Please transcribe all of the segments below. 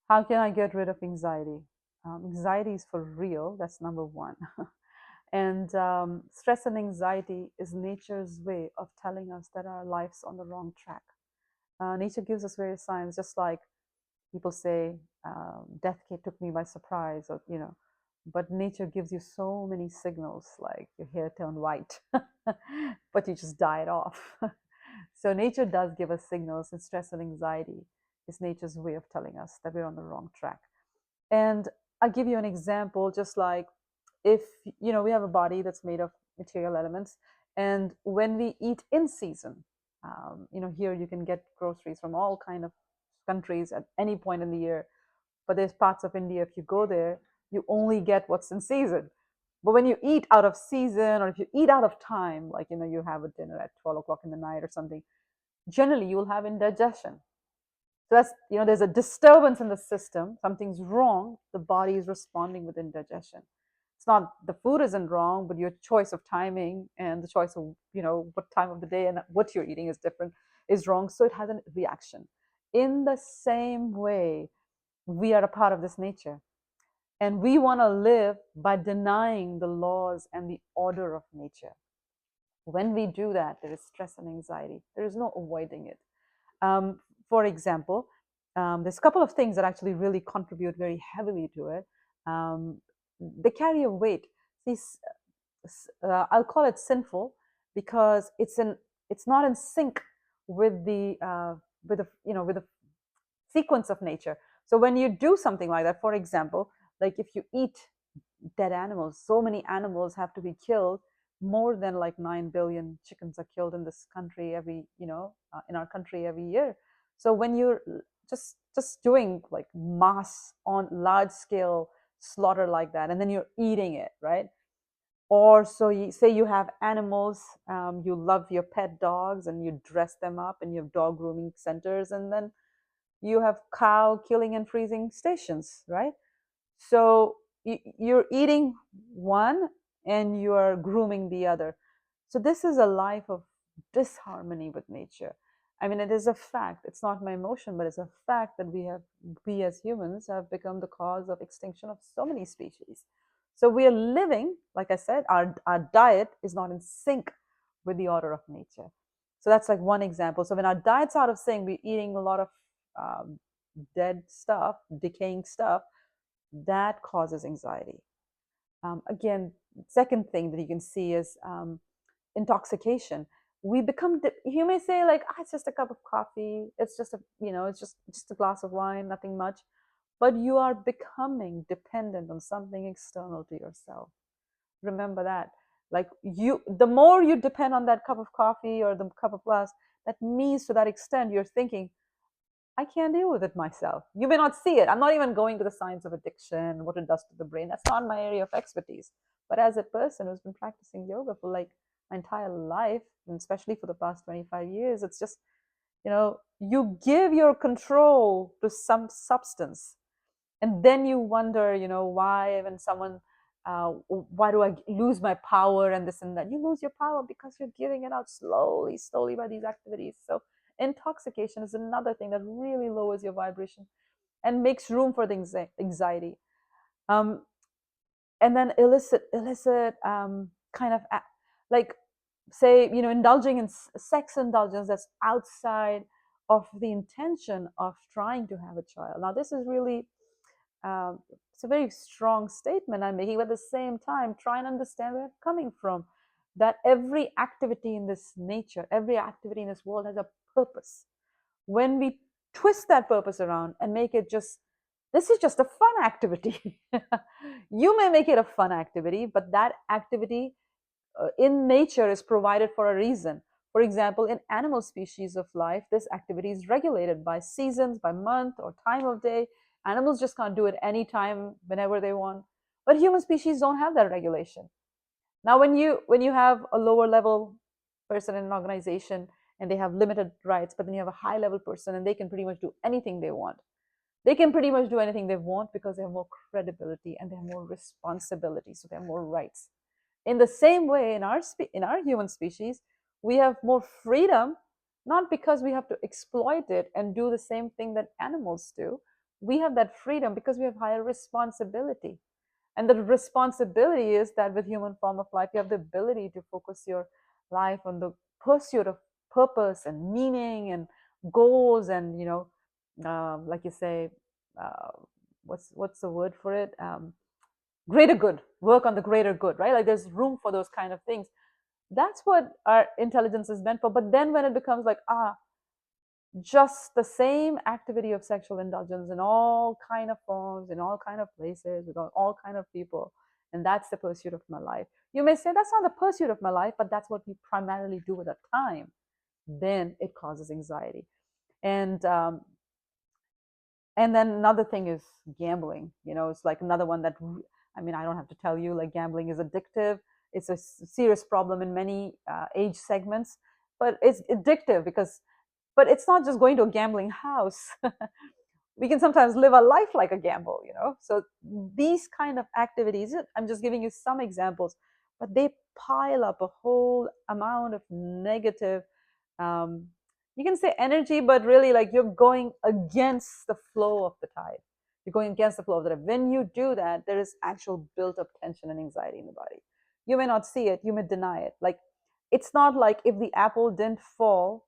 How can I get rid of anxiety? Anxiety is for real. That's number one. And stress and anxiety is nature's way of telling us that our life's on the wrong track. Nature gives us various signs, just like people say, death took me by surprise, or, but nature gives you so many signals, like your hair turned white, but you just died off. So nature does give us signals, and stress and anxiety is nature's way of telling us that we're on the wrong track. And I'll give you an example, just like if we have a body that's made of material elements, and when we eat in season, here you can get groceries from all kind of countries at any point in the year, but there's parts of India, if you go there, you only get what's in season. But when you eat out of season, or if you eat out of time, like you have a dinner at 12 o'clock in the night or something, generally you will have indigestion. So that's, there's a disturbance in the system. Something's wrong. The body is responding with indigestion. It's not the food isn't wrong, but your choice of timing and the choice of, what time of the day and what you're eating is different, is wrong. So it has a reaction. In the same way, we are a part of this nature. And we want to live by denying the laws and the order of nature. When we do that, there is stress and anxiety. There is no avoiding it. For example, there's a couple of things that actually really contribute very heavily to it. They carry a weight. These, I'll call it sinful because it's not in sync with the sequence of nature. So when you do something like that, for example, like if you eat dead animals, so many animals have to be killed. More than like 9 billion chickens are killed in this country in our country every year. So when you're just doing like mass on large scale slaughter like that, and then you're eating it, right? Or so you say you have animals, you love your pet dogs and you dress them up and you have dog grooming centers, and then you have cow killing and freezing stations, right? So you're eating one and you are grooming the other. So this is a life of disharmony with nature. I mean, it is a fact. It's not my emotion, but it's a fact that we as humans have become the cause of extinction of so many species. So we are living, like I said, our diet is not in sync with the order of nature. So that's like one example. So when our diet's out of sync, we're eating a lot of um, dead stuff, decaying stuff, that causes anxiety. Again, second thing that you can see is intoxication. We become, you may say like, it's just a cup of coffee, it's just it's just a glass of wine, nothing much, but you are becoming dependent on something external to yourself. Remember that. Like, the more you depend on that cup of coffee or the cup of glass, that means to that extent you're thinking, I can't deal with it myself. You may not see it. I'm not even going to the science of addiction, what it does to the brain. That's not my area of expertise. But as a person who's been practicing yoga for like my entire life, and especially for the past 25 years, it's just, you give your control to some substance. And then you wonder, why when someone, why do I lose my power and this and that? You lose your power because you're giving it out slowly, slowly by these activities. So intoxication is another thing that really lowers your vibration and makes room for the anxiety. Um, and then illicit kind of like, say, indulging in sex indulgence that's outside of the intention of trying to have a child. Now this is really, it's a very strong statement I'm making, but at the same time try and understand where I'm coming from, that every activity in this nature, every activity in this world has a purpose. When we twist that purpose around and make it just, this is just a fun activity. You may make it a fun activity, but that activity in nature is provided for a reason. For example, in animal species of life, this activity is regulated by seasons, by month, or time of day. Animals just can't do it anytime, whenever they want. But human species don't have that regulation. Now, when you have a lower level person in an organization and they have limited rights, but then you have a high level person and they can pretty much do anything they want. They can pretty much do anything they want because they have more credibility and they have more responsibility, so they have more rights. In the same way, in our human species, we have more freedom, not because we have to exploit it and do the same thing that animals do. we have that freedom because we have higher responsibility. And the responsibility is that with human form of life, you have the ability to focus your life on the pursuit of purpose and meaning and goals, and like you say, uh, what's the word for it? Greater good. Work on the greater good, right? Like there's room for those kind of things. That's what our intelligence is meant for. But then when it becomes like, just the same activity of sexual indulgence in all kind of forms, in all kind of places, with all kind of people, and that's the pursuit of my life. You may say that's not the pursuit of my life, but that's what we primarily do at that time. Then it causes anxiety. And um, and then another thing is gambling. It's like another one that, I mean, I don't have to tell you, like gambling is addictive. It's a serious problem in many age segments, but it's addictive because, but it's not just going to a gambling house. We can sometimes live our life like a gamble. So these kind of activities, I'm just giving you some examples, but they pile up a whole amount of negative, um, you can say energy, but really like you're going against the flow of the tide. You're going against the flow of the tide. When you do that, there is actual built up tension and anxiety in the body. You may not see it, you may deny it. Like, it's not like if the apple didn't fall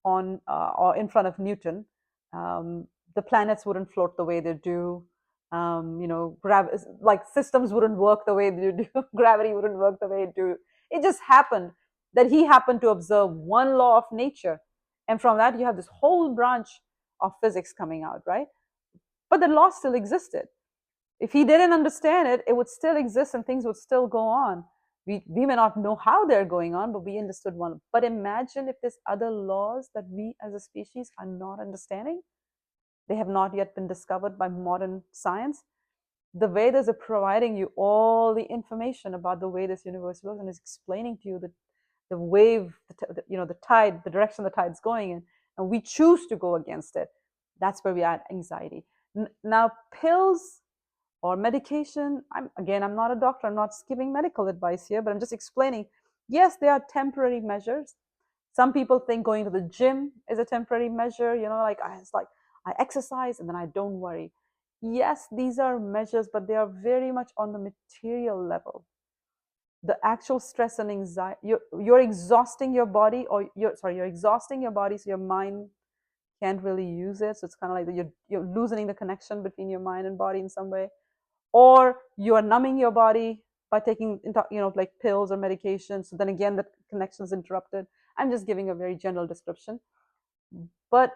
on or in front of Newton, um, the planets wouldn't float the way they do. Like systems wouldn't work the way they do. Gravity wouldn't work the way it do. It just happened that he happened to observe one law of nature, and from that you have this whole branch of physics coming out, right? But the law still existed. If he didn't understand it, it would still exist and things would still go on. We may not know how they're going on, but we understood one. But imagine if there's other laws that we as a species are not understanding. They have not yet been discovered by modern science. The Vedas are providing you all the information about the way this universe works and is explaining to you the wave, the tide, the direction the tide's going in, and we choose to go against it. That's where we add anxiety. Now, pills or medication, I'm not a doctor, I'm not giving medical advice here, but I'm just explaining. Yes, they are temporary measures. Some people think going to the gym is a temporary measure, it's like I exercise and then I don't worry. Yes, these are measures, but they are very much on the material level. The actual stress and anxiety, you're exhausting your body, or you're exhausting your body, so your mind can't really use it. So it's kind of like you're loosening the connection between your mind and body in some way, or you are numbing your body by taking like pills or medications. So then again, the connection is interrupted. I'm just giving a very general description, but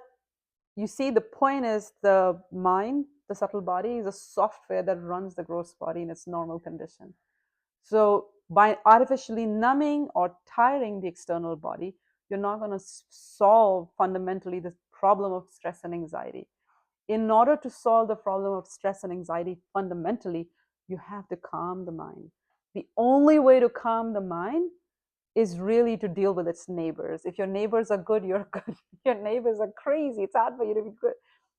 you see, the point is the mind, the subtle body, is a software that runs the gross body in its normal condition. So by artificially numbing or tiring the external body, you're not going to solve fundamentally the problem of stress and anxiety. In order to solve the problem of stress and anxiety fundamentally, you have to calm the mind. The only way to calm the mind is really to deal with its neighbors. If your neighbors are good, you're good. If your neighbors are crazy, it's hard for you to be good.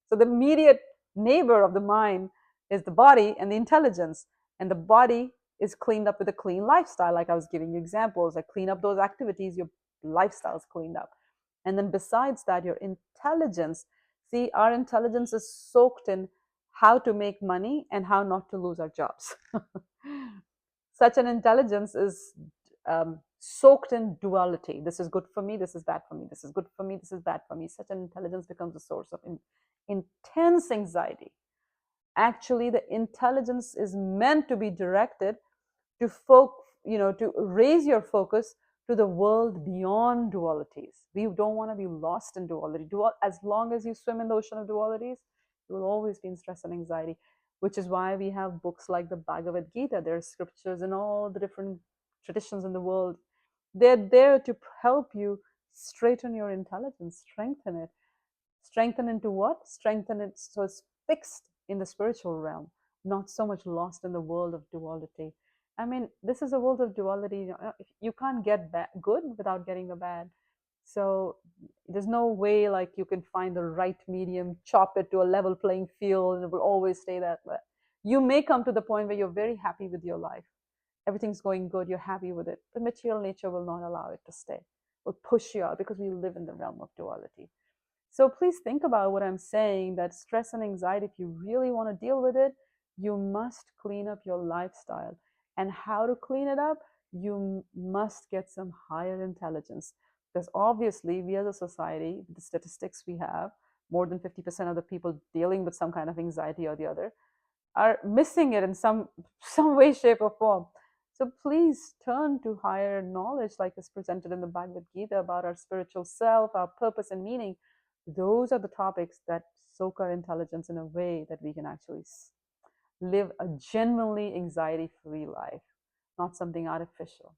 So the immediate neighbor of the mind is the body and the intelligence. And the body is cleaned up with a clean lifestyle. Like I was giving you examples, like clean up those activities, your lifestyle is cleaned up. And then besides that, your intelligence, see, our intelligence is soaked in how to make money and how not to lose our jobs. Such an intelligence is soaked in duality. This is good for me, this is bad for me, this is good for me, this is bad for me. Such an intelligence becomes a source of intense anxiety. Actually, the intelligence is meant to be directed to to raise your focus to the world beyond dualities. We don't want to be lost in duality. As long as you swim in the ocean of dualities, you will always be in stress and anxiety, which is why we have books like the Bhagavad Gita. There are scriptures in all the different traditions in the world. They're there to help you straighten your intelligence, strengthen it. Strengthen into what? Strengthen it so it's fixed in the spiritual realm, not so much lost in the world of duality. I mean, this is a world of duality. You can't get good without getting the bad. So there's no way like you can find the right medium, chop it to a level playing field, and it will always stay that way. You may come to the point where you're very happy with your life. Everything's going good, you're happy with it. The material nature will not allow it to stay. It will push you out because we live in the realm of duality. So please think about what I'm saying, that stress and anxiety, if you really want to deal with it, you must clean up your lifestyle. And how to clean it up? You must get some higher intelligence. Because obviously, we as a society, the statistics we have, more than 50% of the people dealing with some kind of anxiety or the other are missing it in some way, shape, or form. So please turn to higher knowledge, like is presented in the Bhagavad Gita, about our spiritual self, our purpose and meaning. Those are the topics that soak our intelligence in a way that we can actually live a genuinely anxiety-free life, not something artificial.